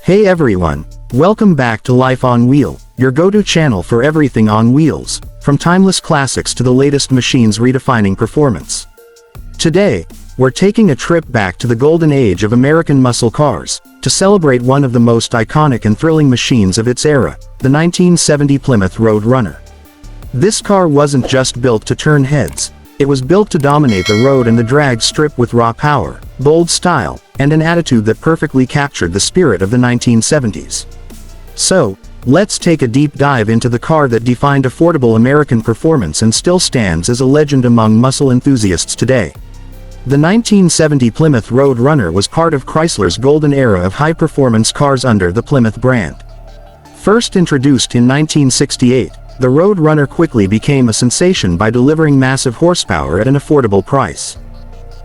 Hey everyone, welcome back to Life on Wheel, your go-to channel for everything on wheels, from timeless classics to the latest machines redefining performance. Today, we're taking a trip back to the golden age of American muscle cars, to celebrate one of the most iconic and thrilling machines of its era, the 1970 Plymouth Road Runner. This car wasn't just built to turn heads, it was built to dominate the road and the drag strip with raw power, bold style, and an attitude that perfectly captured the spirit of the 1970s. So, let's take a deep dive into the car that defined affordable American performance and still stands as a legend among muscle enthusiasts today. The 1970 Plymouth Road Runner was part of Chrysler's golden era of high-performance cars under the Plymouth brand. First introduced in 1968, the Road Runner quickly became a sensation by delivering massive horsepower at an affordable price.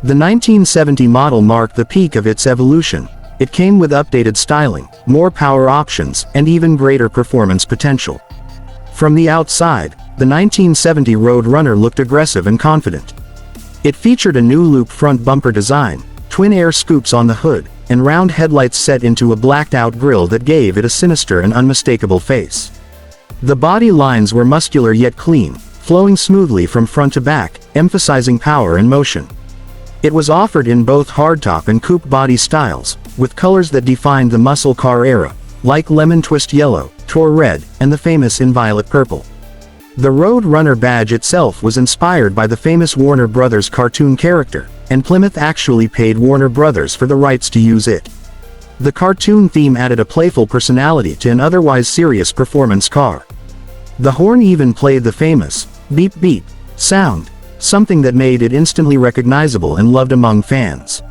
The 1970 model marked the peak of its evolution. It came with updated styling, more power options, and even greater performance potential. From the outside, the 1970 Road Runner looked aggressive and confident. It featured a new loop front bumper design, twin air scoops on the hood, and round headlights set into a blacked-out grille that gave it a sinister and unmistakable face. The body lines were muscular yet clean, flowing smoothly from front to back, emphasizing power and motion. It was offered in both hardtop and coupe body styles, with colors that defined the muscle car era, like lemon twist yellow, tour red, and the famous violet purple. The Road Runner badge itself was inspired by the famous Warner Brothers cartoon character, and Plymouth actually paid Warner Brothers for the rights to use it. The cartoon theme added a playful personality to an otherwise serious performance car. The horn even played the famous beep beep sound, something that made it instantly recognizable and loved among fans.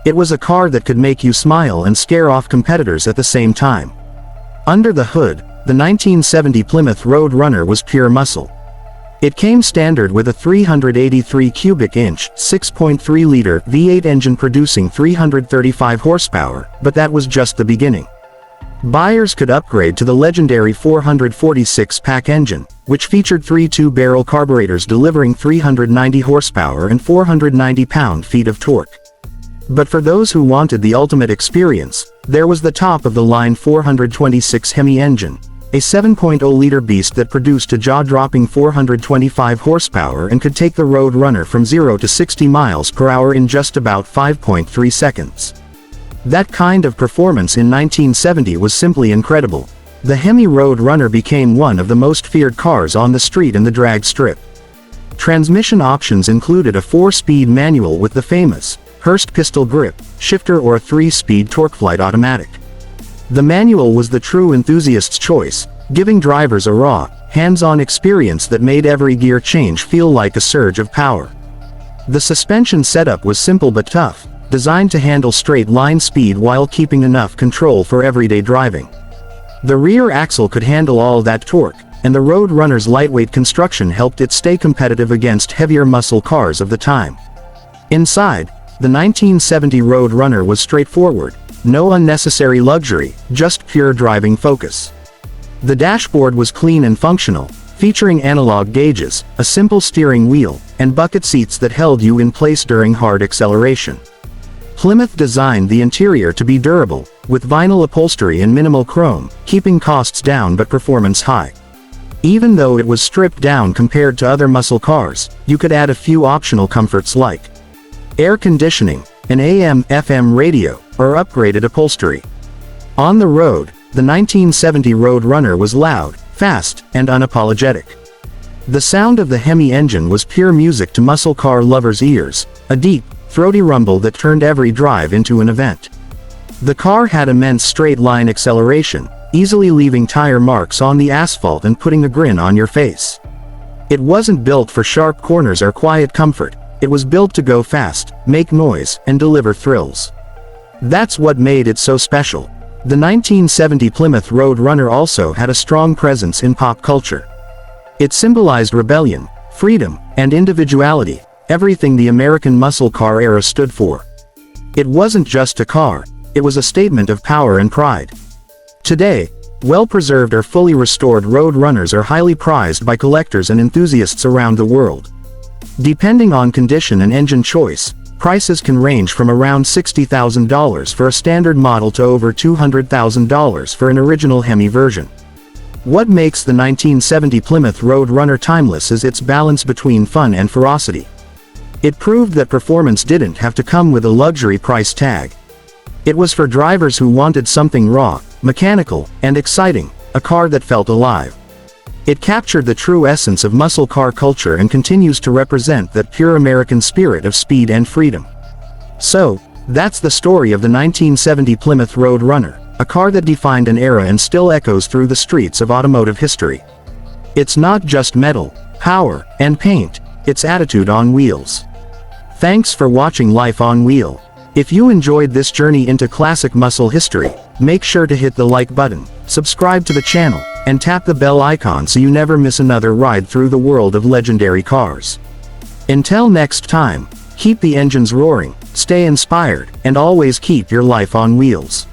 It was a car that could make you smile and scare off competitors at the same time. Under the hood, the 1970 Plymouth Road Runner was pure muscle. It came standard with a 383 cubic inch, 6.3-liter V8 engine producing 335 horsepower, but that was just the beginning. Buyers could upgrade to the legendary 446-pack engine, which featured three 2-barrel carburetors delivering 390 horsepower and 490 pound-feet of torque. But for those who wanted the ultimate experience, there was the top-of-the-line 426 Hemi engine, a 7.0-liter beast that produced a jaw-dropping 425 horsepower and could take the Road Runner from 0 to 60 miles per hour in just about 5.3 seconds. That kind of performance in 1970 was simply incredible. The Hemi Road Runner became one of the most feared cars on the street and the drag strip. Transmission options included a 4-speed manual with the famous Hurst pistol grip shifter or a 3-speed TorqueFlite automatic. The manual was the true enthusiast's choice, giving drivers a raw, hands-on experience that made every gear change feel like a surge of power. The suspension setup was simple but tough, designed to handle straight-line speed while keeping enough control for everyday driving. The rear axle could handle all that torque, and the Road Runner's lightweight construction helped it stay competitive against heavier muscle cars of the time. Inside, the 1970 Road Runner was straightforward. No unnecessary luxury, just pure driving focus. The dashboard was clean and functional, featuring analog gauges, a simple steering wheel, and bucket seats that held you in place during hard acceleration. Plymouth designed the interior to be durable, with vinyl upholstery and minimal chrome, keeping costs down but performance high. Even though it was stripped down compared to other muscle cars, you could add a few optional comforts like air conditioning, an AM/FM radio, or upgraded upholstery. On the road, the 1970 Road Runner was loud, fast, and unapologetic. The sound of the Hemi engine was pure music to muscle car lovers' ears, a deep, throaty rumble that turned every drive into an event. The car had immense straight-line acceleration, easily leaving tire marks on the asphalt and putting a grin on your face. It wasn't built for sharp corners or quiet comfort. It was built to go fast, make noise, and deliver thrills. That's what made it so special. The 1970 Plymouth Road Runner also had a strong presence in pop culture. It symbolized rebellion, freedom, and individuality, everything the American muscle car era stood for. It wasn't just a car, it was a statement of power and pride. Today, well-preserved or fully restored Road Runners are highly prized by collectors and enthusiasts around the world. Depending on condition and engine choice, prices can range from around $60,000 for a standard model to over $200,000 for an original Hemi version. What makes the 1970 Plymouth Road Runner timeless is its balance between fun and ferocity. It proved that performance didn't have to come with a luxury price tag. It was for drivers who wanted something raw, mechanical, and exciting, a car that felt alive. It captured the true essence of muscle car culture and continues to represent that pure American spirit of speed and freedom. So, that's the story of the 1970 Plymouth Road Runner, a car that defined an era and still echoes through the streets of automotive history. It's not just metal, power, and paint, it's attitude on wheels. Thanks for watching Life on Wheel. If you enjoyed this journey into classic muscle history, make sure to hit the like button, subscribe to the channel, and tap the bell icon so you never miss another ride through the world of legendary cars. Until next time, keep the engines roaring, stay inspired, and always keep your life on wheels.